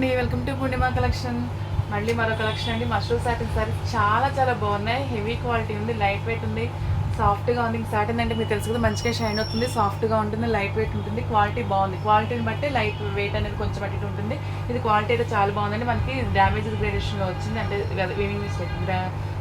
అండి, welcome to Purnima collection. మళ్ళీ మరో కలెక్షన్ అండి. మష్రూమ్ సాటిన్ సారీస్ చాలా బాగున్నాయి. హెవీ క్వాలిటీ ఉంది, లైట్ వెయిట్ ఉంది, సాఫ్ట్గా ఉంది. సాటిన్ అంటే మీకు తెలుసు కదా, మంచిగా షైన్ అవుతుంది, సాఫ్ట్గా ఉంటుంది, లైట్ వెయిట్ ఉంటుంది, క్వాలిటీ బాగుంది. క్వాలిటీని బట్టి లైట్ వెయిట్ అనేది కొంచెం అటు ఉంటుంది. ఇది క్వాలిటీ అయితే చాలా బాగుందండి. మనకి డ్యామేజ్ గ్రేడేషన్లో వచ్చింది, అంటే వీవింగ్ మిస్టేక్.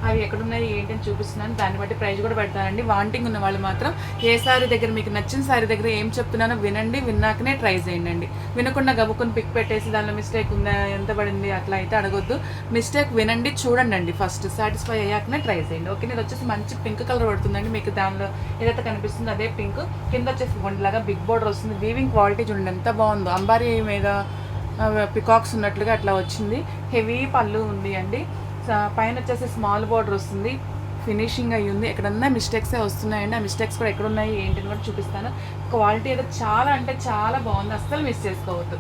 అవి ఎక్కడున్నాయి ఏంటి అని చూపిస్తున్నాను, దాన్ని బట్టి ప్రైస్ కూడా పెడతానండి. వాంటింగ్ ఉన్న వాళ్ళు మాత్రం ఏ సారీ దగ్గర మీకు నచ్చిన సారీ దగ్గర ఏం చెప్తున్నానో వినండి, విన్నాకనే ట్రై చేయండి. వినకుండా గబుక్కుని పిక్ పెట్టేసి దానిలో మిస్టేక్ ఉందా, ఎంత పడింది అట్లా అయితే అడగొద్దు. మిస్టేక్ వినండి, చూడండి, ఫస్ట్ సాటిస్ఫై అయ్యాకనే ట్రై చేయండి. ఓకే, నేను వచ్చేసి మంచి పింక్ కలర్ పడుతుందండి. మీకు దానిలో ఏదైతే కనిపిస్తుందో అదే పింక్. కింద వచ్చేసి గుండెలాగా బిగ్ బోర్డర్ వస్తుంది. వీవింగ్ క్వాలిటీ చూడండి ఎంత బాగుందో. అంబారీ మీద పికాక్స్ ఉన్నట్లుగా అట్లా వచ్చింది. హెవీ పళ్ళు ఉంది అండి. పైన వచ్చేసి స్మాల్ బోర్డర్ వస్తుంది. ఫినిషింగ్ అయ్యి ఉంది. ఎక్కడన్నా మిస్టేక్సే వస్తున్నాయండి. ఆ మిస్టేక్స్ కూడా ఎక్కడున్నాయి ఏంటని కూడా చూపిస్తాను. క్వాలిటీ అయితే చాలా బాగుంది, అస్సలు మిస్ చేసుకోవద్దు.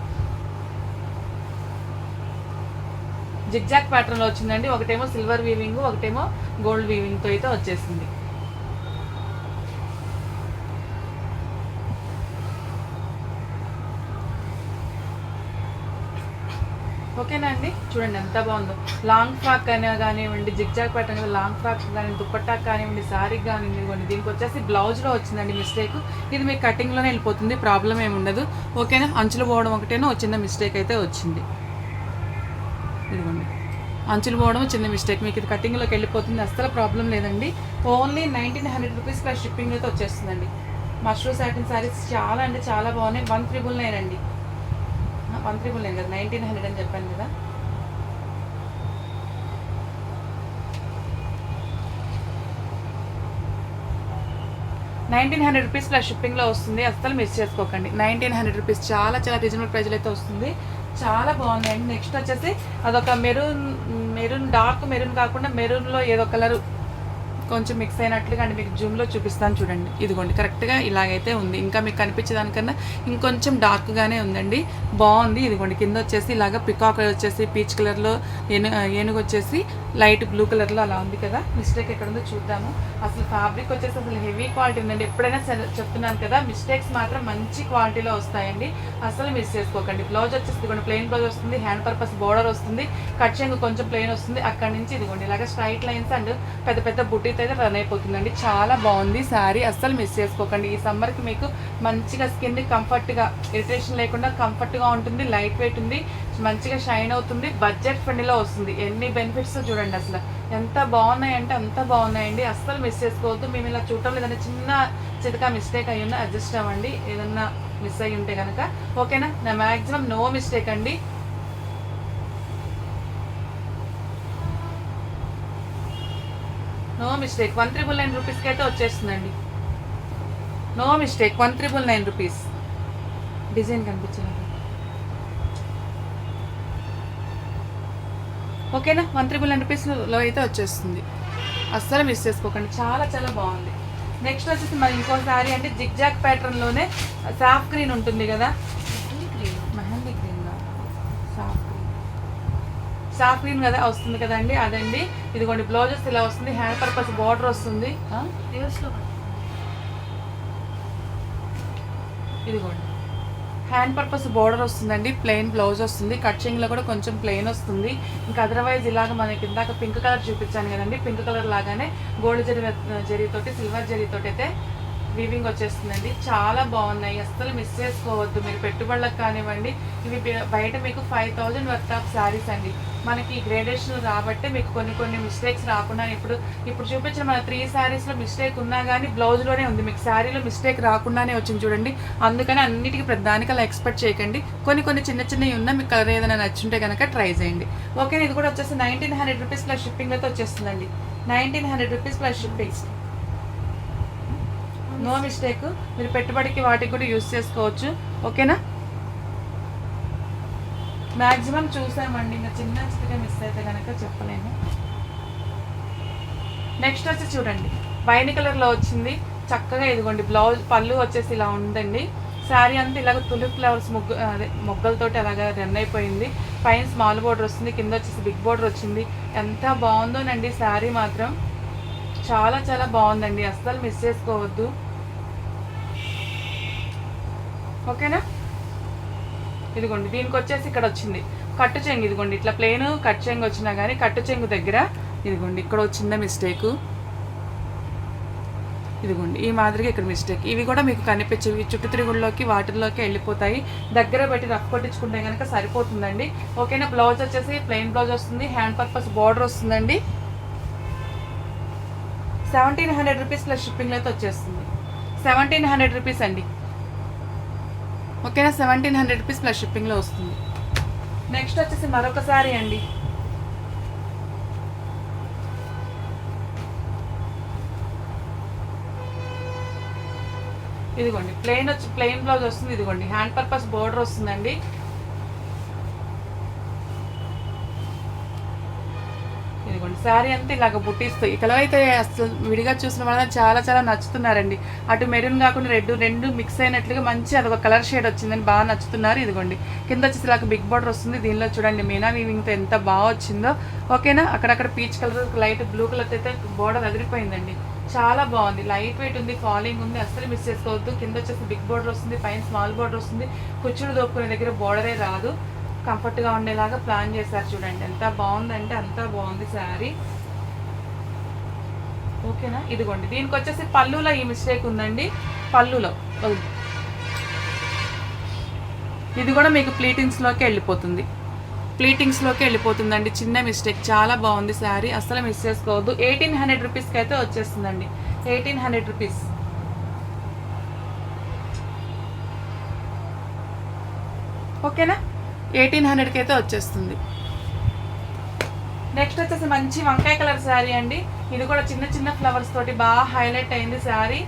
జిగ్జాక్ ప్యాటర్న్లో వచ్చిందండి. ఒకటేమో సిల్వర్ వీవింగ్, ఒకటేమో గోల్డ్ వీవింగ్తో అయితే వచ్చేసింది. ఓకేనా అండి, చూడండి ఎంత బాగుందో. లాంగ్ ఫ్రాక్ అయినా కానివ్వండి, జిగ్జాగ్ ప్యాటర్న్ కదా, లాంగ్ ఫ్రాక్ కానీ, దుప్పట్టాక్ కానివ్వండి, శారీకి కానివ్వండి. దీనికి వచ్చేసి బ్లౌజ్లో వచ్చిందండి మిస్టేక్. ఇది మీకు కటింగ్లోనే వెళ్ళిపోతుంది, ప్రాబ్లం ఏమి ఉండదు. ఓకేనా, అంచులు పోవడం ఒకటేనో చిన్న మిస్టేక్ అయితే వచ్చింది. ఇదిగోండి, అంచులు పోవడం చిన్న మిస్టేక్, మీకు ఇది కటింగ్లోకి వెళ్ళిపోతుంది, అస్సలు ప్రాబ్లం లేదండి. ఓన్లీ 1900 రూపీస్ ప్లస్ షిప్పింగ్ అయితే వచ్చేస్తుందండి. మష్రూమ్ సాటిన్ శారీస్ చాలా బాగున్నాయి. 1,999 అండి. 1,999 కదా, 1,900 అని చెప్పాను కదా. ₹1,900 ప్లస్ షిప్పింగ్లో వస్తుంది, అస్సలు మిస్ చేసుకోకండి. 1,900 రూపీస్ చాలా రీజనబుల్ ప్రైజ్లో అయితే వస్తుంది. చాలా బాగుందండి. నెక్స్ట్ వచ్చేసి అదొక మెరూన్ డార్క్ మెరూన్ కాకుండా మెరూన్లో ఏదో కలర్ కొంచెం మిక్స్ అయినట్లుగా అండి. మీకు జూమ్లో చూపిస్తాను చూడండి. ఇదిగోండి, కరెక్ట్గా ఇలాగైతే ఉంది. ఇంకా మీకు కనిపించేదానికన్నా ఇంకొంచెం డార్క్గానే ఉందండి, బాగుంది. ఇదిగోండి, కింద వచ్చేసి ఇలాగ పికాక్ వచ్చేసి పీచ్ కలర్లో, ఏనుగు వచ్చేసి లైట్ బ్లూ కలర్లో అలా ఉంది కదా. మిస్టేక్ ఎక్కడ ఉందో చూద్దాము. అసలు ఫ్యాబ్రిక్ వచ్చేసి అసలు హెవీ క్వాలిటీ ఉందండి. ఎప్పుడైనా చెప్తున్నాను కదా, మిస్టేక్స్ మాత్రం మంచి క్వాలిటీలో వస్తాయండి, అసలు మిస్ చేసుకోకండి. బ్లౌజ్ వచ్చేసి ఇదిగోండి ప్లెయిన్ బ్లౌజ్ వస్తుంది, హ్యాండ్ పర్పస్ బోర్డర్ వస్తుంది, కట్ చెంగు కొంచెం ప్లెయిన్ వస్తుంది. అక్కడి నుంచి ఇదిగోండి ఇలాగ స్ట్రైట్ లైన్స్ అండ్ పెద్ద బుట్టీతో అయితే రన్ అయిపోతుందండి. చాలా బాగుంది శారీ, అస్సలు మిస్ చేసుకోకండి. ఈ సమ్మర్కి మీకు మంచిగా స్కిన్ కంఫర్ట్గా, ఇరిటేషన్ లేకుండా కంఫర్ట్గా ఉంటుంది, లైట్ వెయిట్ ఉంది, మంచిగా షైన్ అవుతుంది, బడ్జెట్ ఫ్రెండ్లీలో వస్తుంది. ఎన్ని బెనిఫిట్స్ చూడండి, అసలు ఎంత బాగున్నాయంటే అంత బాగున్నాయండి, అస్సలు మిస్ చేసుకోవద్దు. మేము ఇలా చూడటం లేదంటే చిన్న చితకా మిస్టేక్ అయ్యి ఉన్నా అడ్జస్ట్ అవ్వండి, ఏదన్నా మిస్ అయ్యి ఉంటే కనుక. ఓకేనా, నా మ్యాక్సిమం నో మిస్టేక్ అండి. No mistake. 1,999 రూపీస్కి అయితే వచ్చేస్తుందండి. No mistake, 1,999 rupees. డిజైన్ కనిపించలేదు. ఓకేనా, 1,999 రూపీస్లో అయితే వచ్చేస్తుంది, అస్సలు మిస్ చేసుకోకండి. చాలా బాగుంది. నెక్స్ట్ వచ్చేసి మరి ఇంకో శారీ అంటే జిగ్జాగ్ ప్యాటర్న్లోనే సాఫ్ గ్రీన్ ఉంటుంది కదా, మెహందీ గ్రీన్, సాఫ్ గ్రీన్ కదా వస్తుంది కదండి, అదండి. ఇదిగోండి, బ్లౌజెస్ ఇలా వస్తుంది, హ్యాండ్ పర్పస్ బార్డర్ వస్తుంది. ఇదిగోండి, హ్యాండ్ పర్పస్ బార్డర్ వస్తుందండి, ప్లెయిన్ బ్లౌజ్ వస్తుంది, కట్చింగ్లో కూడా కొంచెం ప్లెయిన్ వస్తుంది. ఇంకా అదర్వైజ్ ఇలాగ మనకి ఇందాక పింక్ కలర్ చూపించాను కదండి, పింక్ కలర్ లాగానే గోల్డ్ జరీతోటి సిల్వర్ జరీతోటి అయితే వీవింగ్ వచ్చేస్తుందండి. చాలా బాగున్నాయి, అస్సలు మిస్ చేసుకోవద్దు. మీరు పెట్టుబడులకు కానివ్వండి, ఇవి బయట మీకు 5,000 వర్త్ ఆఫ్ శారీస్ అండి. మనకి గ్రేడేషన్ రాబట్టే మీకు కొన్ని మిస్టేక్స్ రాకుండా, ఇప్పుడు చూపించిన మన 3 శారీస్లో మిస్టేక్ ఉన్నా కానీ బ్లౌజ్లోనే ఉంది, మీకు శారీలో మిస్టేక్ రాకుండానే వచ్చింది చూడండి. అందుకని అన్నిటికీ ప్రధానికి అలా ఎక్స్పెక్ట్ చేయకండి. కొన్ని చిన్నవి ఉన్నా మీకు కలర్ ఏదైనా నచ్చుంటే కనుక ట్రై చేయండి. ఓకే, ఇది కూడా వచ్చేసి 1,900 రూపీస్ ప్లస్ షిప్పింగ్ అయితే వచ్చేస్తుందండి. 1,900 rupees plus shipping, no mistake. మీరు పెట్టుబడికి వాటికి కూడా యూజ్ చేసుకోవచ్చు. ఓకేనా, మ్యాక్సిమం చూసామండి, ఇంకా చిన్నగా మిస్ అయితే కనుక చెప్పలేను. నెక్స్ట్ వచ్చి చూడండి, వైన్ కలర్లో వచ్చింది చక్కగా. ఇదిగోండి, బ్లౌజ్ పళ్ళు వచ్చేసి ఇలా ఉందండి. శారీ అంతా ఇలాగ తులిప్ ఫ్లవర్స్ మొగ్గలతోటి అలాగా రన్ అయిపోయింది. పైన స్మాల్ బోర్డర్ వస్తుంది, కింద వచ్చేసి బిగ్ బోర్డర్ వచ్చింది. ఎంత బాగుందోనండి శారీ మాత్రం, చాలా బాగుందండి, అస్సలు మిస్ చేసుకోవద్దు. ఓకేనా, ఇదిగోండి దీనికి వచ్చేసి ఇక్కడ వచ్చింది కట్టు చెంగు. ఇదిగోండి ఇట్లా ప్లేన్ కట్ చెంగు వచ్చినా కానీ కట్టు చెంగు దగ్గర ఇదిగోండి ఇక్కడ చిన్న మిస్టేకు. ఇదిగోండి ఈ మాదిరిగా ఇక్కడ మిస్టేక్. ఇవి కూడా మీకు కనిపించేవి చుట్టు తిరుగుల్లోకి వాటిల్లోకి వెళ్ళిపోతాయి. దగ్గర పెట్టి రఫ్ కొట్టించుకుంటే కనుక సరిపోతుందండి. ఓకేనా. బ్లౌజ్ వచ్చేసి ప్లెయిన్ బ్లౌజ్ వస్తుంది, హ్యాండ్ పర్పస్ బార్డర్ వస్తుందండి. 1700 రూపీస్ ప్లస్ షిప్పింగ్లో అయితే వచ్చేస్తుంది. 1700 రూపీస్ అండి. ఓకేనా. 1700 రూపీస్ ప్లస్ షిప్పింగ్లో వస్తుంది. నెక్స్ట్ వచ్చేసి మరొక సారీ అండి. ఇదిగోండి ప్లెయిన్ బ్లౌజ్ వస్తుంది. ఇదిగోండి హ్యాండ్ పర్పస్ బోర్డర్ వస్తుందండి. ఇదిగోండి శారీ అంతా ఇలాగ బుట్టిస్తూ ఈ కలర్ అయితే అసలు విడిగా చూసిన వల్ల చాలా చాలా నచ్చుతున్నారండి. అటు మెరూన్ కాకుండా రెండు మిక్స్ అయినట్లుగా మంచి అదొక కలర్ షేడ్ వచ్చిందని బాగా నచ్చుతున్నారు. ఇదిగోండి కింద వచ్చేసి ఇలాగ బిగ్ బార్డర్ వస్తుంది. దీనిలో చూడండి మీనా వీవింగ్తో ఎంత బాగా వచ్చిందో. ఓకేనా. అక్కడక్కడ peach colour light blue colour అయితే బార్డర్ అదిరిపోయిందండి. చాలా బాగుంది. లైట్ వెయిట్ ఉంది, ఫాలింగ్ ఉంది, అస్సలు మిస్ చేసుకోవద్దు. కింద వచ్చేసి బిగ్ బార్డర్ వస్తుంది, పైన స్మాల్ బార్డర్ వస్తుంది. కుచ్చులు దోపుకునే దగ్గర బార్డరే రాదు. కంఫర్ట్గా ఉండేలాగా ప్లాన్ చేశారు. చూడండి ఎంత బాగుందంటే అంత బాగుంది శారీ. ఓకేనా. ఇదిగోండి దీనికి వచ్చేసి పళ్ళులో ఈ మిస్టేక్ ఉందండి. పళ్ళులో ఇది కూడా మీకు ప్లీటింగ్స్లోకి వెళ్ళిపోతుందండి. చిన్న మిస్టేక్. చాలా బాగుంది శారీ, అస్సలు మిస్ చేసుకోవద్దు. 1800 రూపీస్కి అయితే వచ్చేస్తుందండి. 1800 రూపీస్. ఓకేనా. 1800కి అయితే వచ్చేస్తుంది. నెక్స్ట్ వచ్చేసి మంచి వంకాయ కలర్ శారీ అండి. ఇది కూడా చిన్న చిన్న ఫ్లవర్స్ తోటి బాగా హైలైట్ అయింది శారీ.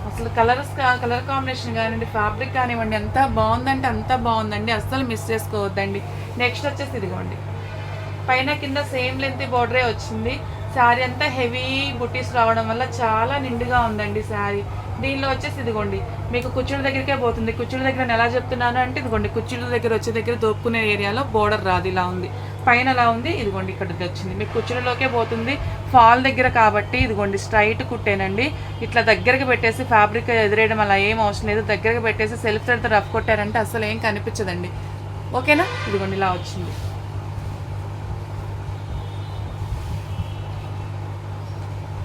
అసలు కలర్ కాంబినేషన్ కానివ్వండి, ఫ్యాబ్రిక్ కానివ్వండి, ఎంత బాగుందంటే అంత బాగుందండి. అస్సలు మిస్ చేసుకోవద్దండి. నెక్స్ట్ వచ్చేసి ఇదిగోండి పైన కింద సేమ్ లెంత్ బార్డరే వచ్చింది. శారీ అంతా హెవీ బుటీస్ రావడం వల్ల చాలా నిండుగా ఉందండి శారీ. దీనిలో వచ్చేసి ఇదిగోండి మీకు కుచ్చుల దగ్గరికే పోతుంది. కుచ్చుల దగ్గర నేను ఎలా చెప్తున్నాను అంటే ఇదిగోండి కుచ్చుల దగ్గర వచ్చే దగ్గర దోపుకునే ఏరియాలో బోర్డర్ రాదు, ఇలా ఉంది. పైన అలా ఉంది. ఇదిగోండి ఇక్కడ వచ్చింది మీకు కుచ్చులలోకే పోతుంది. ఫాల్ దగ్గర కాబట్టి ఇదిగోండి స్ట్రైట్ కుట్టేనండి. ఇట్లా దగ్గరకు పెట్టేసి ఫ్యాబ్రిక్ ఎదురేయడం అలా ఏం అవసరం లేదు. దగ్గరకు పెట్టేసి సెల్ఫ్ థ్రెడ్తో రఫ్ కొట్టారంటే అసలు ఏం కనిపించదండి. ఓకేనా. ఇదిగోండి ఇలా వచ్చింది.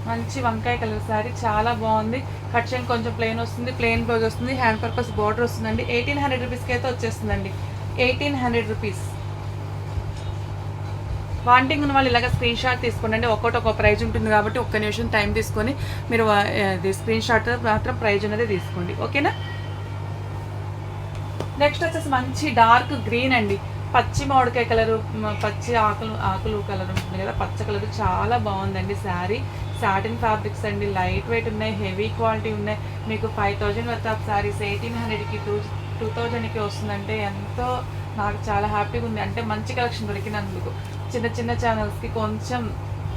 మంచి వంకాయ కలర్ శారీ చాలా బాగుంది. కట్ చేయండి కొంచెం ప్లెయిన్ వస్తుంది, ప్లెయిన్ బ్లౌజ్ వస్తుంది, హ్యాండ్ పర్పస్ బార్డర్ వస్తుందండి. 1800 రూపీస్కి అయితే వచ్చేస్తుందండి. 1800 రూపీస్. వాంటింగ్ ఉన్న వాళ్ళు ఇలాగ స్క్రీన్ షాట్ తీసుకోండి. ఒక్కొక్కటి ఒక ప్రైజ్ ఉంటుంది కాబట్టి ఒక్క నిమిషం టైం తీసుకొని మీరు స్క్రీన్ షాట్ మాత్రం ప్రైజ్ అనేది తీసుకోండి. ఓకేనా. నెక్స్ట్ వచ్చేసి మంచి డార్క్ గ్రీన్ అండి. పచ్చి మామిడికాయ కలరు, పచ్చి ఆకులు కలర్ ఉంటుంది కదా, పచ్చ కలర్. చాలా బాగుందండి శారీ. సాటిన్ ఫ్యాబ్రిక్స్ అండి, లైట్ వెయిట్ ఉన్నాయి, హెవీ క్వాలిటీ ఉన్నాయి. మీకు 5000 వర్త్ ఆఫ్ శారీస్ 1800కి 2000కి వస్తుందంటే ఎంతో నాకు చాలా హ్యాపీగా ఉంది. అంటే మంచి కలెక్షన్ దొరికినందుకు. చిన్న చిన్న ఛానల్స్కి కొంచెం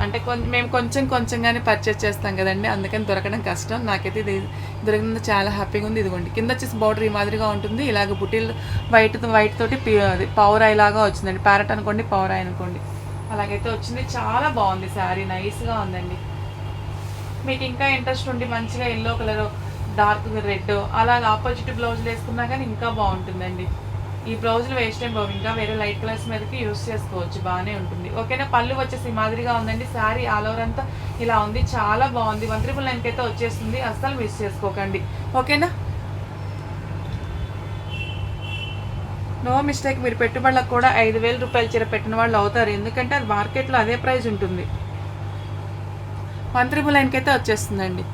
అంటే మేము కొంచెంగానే పర్చేస్ చేస్తాం కదండి, అందుకని దొరకడం కష్టం. నాకైతే ఇది దొరికినందుకు చాలా హ్యాపీగా ఉంది. ఇదిగోండి కింద వచ్చేసి బార్డర్ ఈ మాదిరిగా ఉంటుంది. ఇలాగ బుటీలు వైట్ తోటి పౌరాయి లాగా వచ్చిందండి. ప్యారెట్ అనుకోండి, పౌరాయి అనుకోండి, అలాగైతే వచ్చింది. చాలా బాగుంది శారీ, నైస్గా ఉందండి. మీకు ఇంకా ఇంట్రెస్ట్ ఉండి మంచిగా ఎల్లో కలర్, డార్క్ రెడ్ అలాగ ఆపోజిట్ బ్లౌజులు వేసుకున్నా కానీ ఇంకా బాగుంటుందండి. ఈ బ్లౌజులు వేస్ట్ టైం బాగు, ఇంకా వేరే లైట్ కలర్స్ మీదకి యూస్ చేసుకోవచ్చు, బాగానే ఉంటుంది. ఓకేనా. పళ్ళు వచ్చేసి మాదిరిగా ఉందండి. శారీ ఆల్ ఓవర్ అంతా ఇలా ఉంది, చాలా బాగుంది. 199కి అయితే వచ్చేస్తుంది, అస్సలు మిస్ చేసుకోకండి. ఓకేనా. No mistake. మీరు పెట్టుబడులకు కూడా 5000 రూపాయల చీర పెట్టిన వాళ్ళు అవుతారు. ఎందుకంటే అది మార్కెట్లో అదే ప్రైస్ ఉంటుంది. 199కి అయితే వచ్చేస్తుందండి.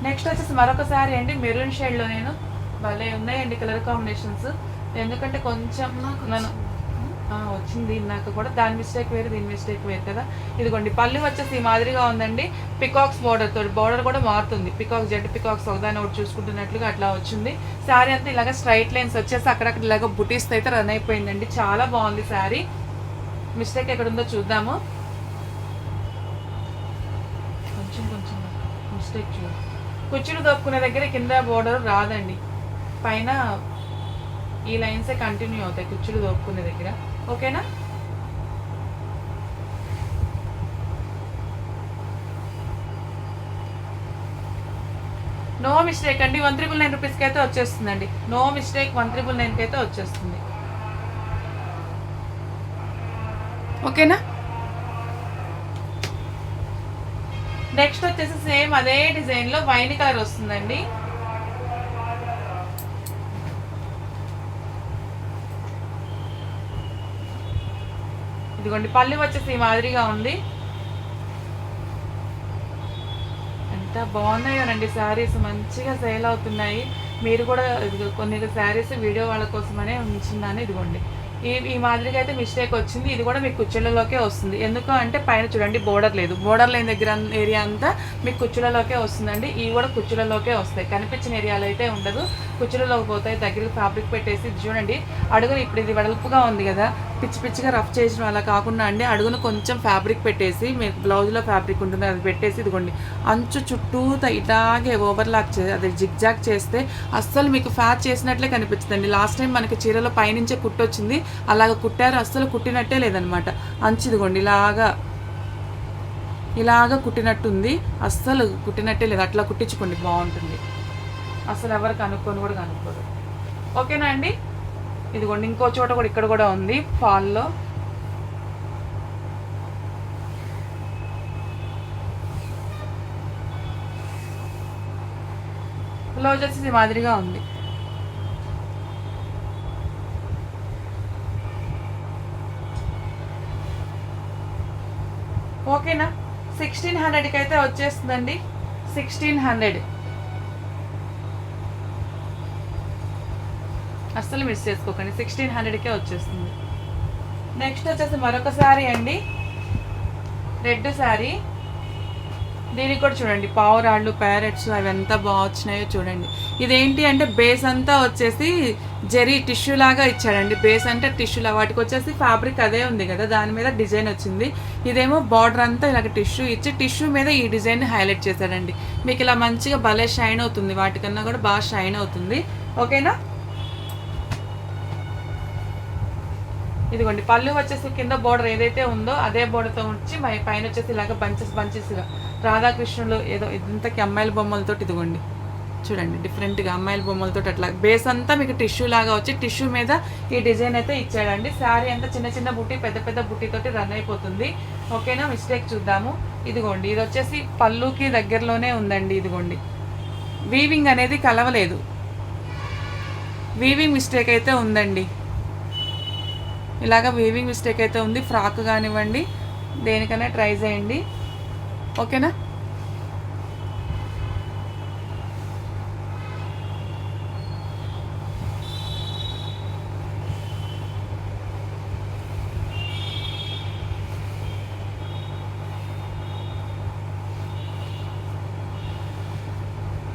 నెక్స్ట్ వచ్చేసి మరొక శారీ అండి. మెరూన్ షేడ్లో నేను భలే ఉన్నాయండి కలర్ కాంబినేషన్స్. ఎందుకంటే కొంచెం నన్ను వచ్చింది నాకు కూడా, దాని మిస్టేక్ వేరు దీని మిస్టేక్ వేరు కదా. ఇదిగోండి పళ్ళు వచ్చేసి ఈ మాదిరిగా ఉందండి. పికాక్స్ బార్డర్ తోటి, బార్డర్ కూడా మారుతుంది. జెడ్ పికాక్స్ ఒకదాన్ని ఒకటి చూసుకుంటున్నట్లుగా అట్లా వచ్చింది. శారీ అంతా ఇలాగ స్ట్రైట్ లైన్స్ వచ్చేసి అక్కడక్కడ ఇలాగ బుటీస్ అయితే రన్ అయిపోయిందండి. చాలా బాగుంది శారీ. మిస్టేక్ ఎక్కడ ఉందో చూద్దాము. కొంచెం మిస్టేక్ చూడు. కుచ్చులు దొప్పుకునే దగ్గర కింద బోర్డర్ రాదండి, పైన ఈ లైన్సే కంటిన్యూ అవుతాయి కుచ్చులు దొప్పుకునే దగ్గర. ఓకేనా. నో మిస్టేక్ అండి. 1399 రూపీస్కి అయితే వచ్చేస్తుందండి. నో మిస్టేక్ 1399కి అయితే వచ్చేస్తుంది. ఓకేనా. నెక్స్ట్ వచ్చేసి సేమ్ అదే డిజైన్లో వైన్ కలర్ వస్తుందండి. ఇదిగోండి పళ్ళు వచ్చేసి ఈ మాదిరిగా ఉంది. ఎంత బాగున్నాయోనండి శారీస్, మంచిగా సేల్ అవుతున్నాయి. మీరు కూడా కొన్ని శారీస్ వీడియో వాళ్ళ కోసమనే ఉంచున్నాను. ఇదిగోండి ఈ మాదిరిగా అయితే మిస్టేక్ వచ్చింది. ఇది కూడా మీకు కుచ్చులలోకే వస్తుంది. ఎందుకు అంటే పైన చూడండి బోర్డర్ లేదు. బోర్డర్ లేని దగ్గర ఏరియా అంతా మీకు కుచ్చులలోకే వస్తుందండి. ఇవి కూడా కుచ్చులలోకే వస్తాయి. కనిపించిన ఏరియాలో అయితే ఉండదు, కుచ్చులలోకి పోతాయి. దగ్గరికి ఫ్యాబ్రిక్ పెట్టేసి చూడండి అడుగును ఇప్పుడు ఇది వెడల్పుగా ఉంది కదా, పిచ్చి పిచ్చిగా రఫ్ చేసిన అలా కాకుండా అండి అడుగును కొంచెం ఫ్యాబ్రిక్ పెట్టేసి, మీకు బ్లౌజ్లో ఫ్యాబ్రిక్ ఉంటుంది అది పెట్టేసి ఇదిగోండి అంచు చుట్టూత ఇలాగే ఓవర్లాక్ అది జిగ్జాగ్ చేస్తే అస్సలు మీకు ఫ్యాచ్ చేసినట్లే కనిపించదండి. లాస్ట్ టైం మనకి చీరలో పైనుంచే కుట్టొచ్చింది, అలాగ కుట్టారు, అస్సలు కుట్టినట్టే లేదనమాట. అంచు ఇదిగోండి ఇలాగా కుట్టినట్టుంది, అస్సలు కుట్టినట్టే లేదు. అట్లా కుట్టించుకోండి బాగుంటుంది, అసలు ఎవరు కనుక్కొని కూడా కనుక్కోరు. ఓకేనా అండి. ఇదిగోండి ఇంకో చోట కూడా ఇక్కడ కూడా ఉంది ఫాల్లో. బ్లౌజ్ వచ్చేసి మాదిరిగా ఉంది. ఓకేనా. 1600కి అయితే వచ్చేస్తుందండి. 1600 అస్సలు మిస్ చేసుకోకండి. 1600కే వచ్చేస్తుంది. నెక్స్ట్ వచ్చేసి మరొక శారీ అండి, రెడ్ శారీ. దీనికి కూడా చూడండి పావురాళ్ళు ప్యారెట్స్ అవి ఎంత బాగా వచ్చినాయో చూడండి. ఇదేంటి అంటే బేస్ అంతా వచ్చేసి జెరీ టిష్యూ లాగా ఇచ్చాడండి. బేస్ అంటే టిష్యూలా, వాటికి వచ్చేసి ఫ్యాబ్రిక్ అదే ఉంది కదా, దాని మీద డిజైన్ వచ్చింది. ఇదేమో బార్డర్ అంతా ఇలాగ టిష్యూ ఇచ్చి టిష్యూ మీద ఈ డిజైన్ హైలైట్ చేశాడండి. మీకు ఇలా మంచిగా భలే షైన్ అవుతుంది, వాటికన్నా కూడా బాగా షైన్ అవుతుంది. ఓకేనా. ఇదిగోండి పళ్ళు వచ్చేసి కింద బోర్డర్ ఏదైతే ఉందో అదే బోర్డర్తో వచ్చి పైన వచ్చేసి ఇలాగ బంచెస్గా రాధాకృష్ణులు ఏదో ఇంతకి అమ్మాయిల బొమ్మలతో ఇదిగోండి చూడండి డిఫరెంట్గా అమ్మాయిల బొమ్మలతో అట్లా బేస్ అంతా మీకు టిష్యూ లాగా వచ్చి టిష్యూ మీద ఈ డిజైన్ అయితే ఇచ్చాడండి. శారీ అంతా చిన్న చిన్న బుట్టి పెద్ద పెద్ద బుట్టితోటి రన్ అయిపోతుంది. ఓకేనా. మిస్టేక్ చూద్దాము. ఇదిగోండి ఇది వచ్చేసి పళ్ళుకి దగ్గరలోనే ఉందండి. ఇదిగోండి వీవింగ్ అనేది కలవలేదు, వీవింగ్ మిస్టేక్ అయితే ఉందండి. ఇలాగ వీవింగ్ మిస్టేక్ అయితే ఉంది. ఫ్రాక్ కానివ్వండి దేనికైనా ట్రై చేయండి. ఓకేనా.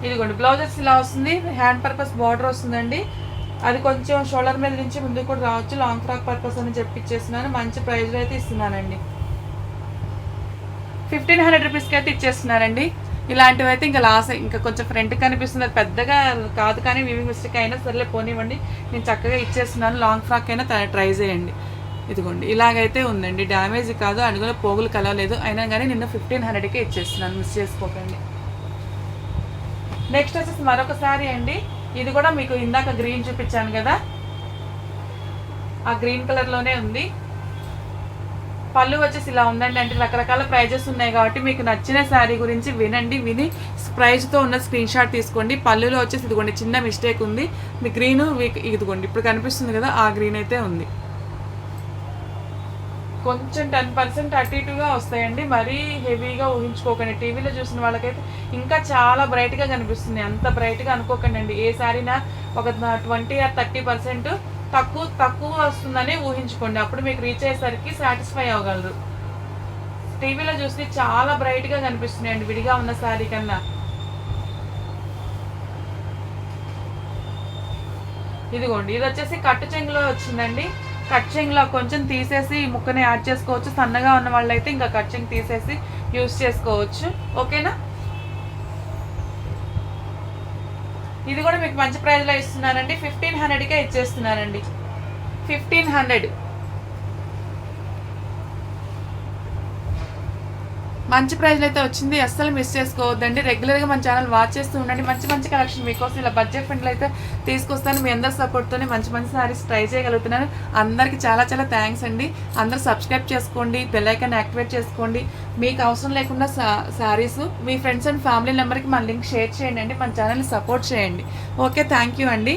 ఇదిగోండి బ్లౌజెస్ ఇలా వస్తుంది, హ్యాండ్ పర్పస్ బార్డర్ వస్తుందండి. అది కొంచెం షోల్డర్ మీద నుంచి ముందుకు కూడా రావచ్చు. లాంగ్ ఫ్రాక్ పర్పస్ అని చెప్పిచ్చేస్తున్నాను. మంచి ప్రైజ్లో అయితే ఇస్తున్నానండి. 1500 రూపీస్కి అయితే ఇచ్చేస్తున్నారండి. ఇలాంటివి అయితే ఇంకా లాస్ ఇంకా కొంచెం ఫ్రంట్కి కనిపిస్తుంది, అది పెద్దగా కాదు కానీ వీవింగ్ మిస్టేక్ అయినా సరేలే పోనివ్వండి, నేను చక్కగా ఇచ్చేస్తున్నాను. లాంగ్ ఫ్రాక్ అయినా ట్రై చేయండి. ఇదిగోండి ఇలాగైతే ఉందండి, డ్యామేజ్ కాదు, అడుగులో పోగులు కలవలేదు, అయినా కానీ నిన్న 1500కే ఇచ్చేస్తున్నాను, మిస్ చేసుకోకండి. నెక్స్ట్ వచ్చేసి మరొక శారీ అండి. ఇది కూడా మీకు ఇందాక గ్రీన్ చూపించాను కదా, ఆ గ్రీన్ కలర్లోనే ఉంది. పళ్ళు వచ్చేసి ఇలా ఉందండి. అంటే రకరకాల ప్రైజెస్ ఉన్నాయి కాబట్టి మీకు నచ్చిన శారీ గురించి వినండి, విని ప్రైజ్తో ఉన్న స్క్రీన్ షాట్ తీసుకోండి. పళ్ళులో వచ్చేసి ఇదిగోండి చిన్న మిస్టేక్ ఉంది. మీ గ్రీను ఇదిగోండి ఇప్పుడు కనిపిస్తుంది కదా, ఆ గ్రీన్ అయితే ఉంది. కొంచెం 10% అటు ఇటుగా వస్తాయండి, మరీ హెవీగా ఊహించుకోకండి. టీవీలో చూసిన వాళ్ళకైతే ఇంకా చాలా బ్రైట్గా కనిపిస్తుంది, అంత బ్రైట్గా అనుకోకండి అండి. ఏ శారీనా ఒక 20 or 30% తక్కువ వస్తుందని ఊహించుకోండి, అప్పుడు మీకు రీచ్ అయ్యేసరికి సాటిస్ఫై అవ్వగలరు. టీవీలో చూస్తే చాలా బ్రైట్గా కనిపిస్తున్నాయండి విడిగా ఉన్న శారీ కన్నా. ఇదిగోండి ఇది వచ్చేసి కట్టు చెంగులో వచ్చిందండి. కట్ చెంగులో కొంచెం తీసేసి ముక్కని యాడ్ చేసుకోవచ్చు. సన్నగా ఉన్న వాళ్ళైతే ఇంకా కట్ చెంగు తీసేసి యూస్ చేసుకోవచ్చు. ఓకేనా. ఇది కూడా మీకు మంచి ప్రైస్లో ఇస్తున్నానండి. 1500కే ఇచ్చేస్తున్నానండి. 1500. మంచి ప్రైజ్లో అయితే వచ్చింది, అస్సలు మిస్ చేసుకోవద్దండి. రెగ్యులర్గా మన ఛానల్ వాచ్ చేస్తూ ఉండండి. మంచి మంచి కలెక్షన్ మీకోసం ఇలా బడ్జెట్ ఫ్రెండ్లో అయితే తీసుకొస్తాను. మీ అందరి సపోర్ట్తోనే మంచి మంచి సారీస్ ట్రై చేయగలుగుతున్నాను. అందరికీ చాలా చాలా థ్యాంక్స్ అండి. అందరూ సబ్స్క్రైబ్ చేసుకోండి, బెల్ ఐకాన్ యాక్టివేట్ చేసుకోండి. మీకు అవసరం లేకుండా సారీస్ మీ ఫ్రెండ్స్ అండ్ ఫ్యామిలీ నెంబర్కి మన లింక్ షేర్ చేయండి అండి. మన ఛానల్ని సపోర్ట్ చేయండి. ఓకే, థ్యాంక్ యూ అండి.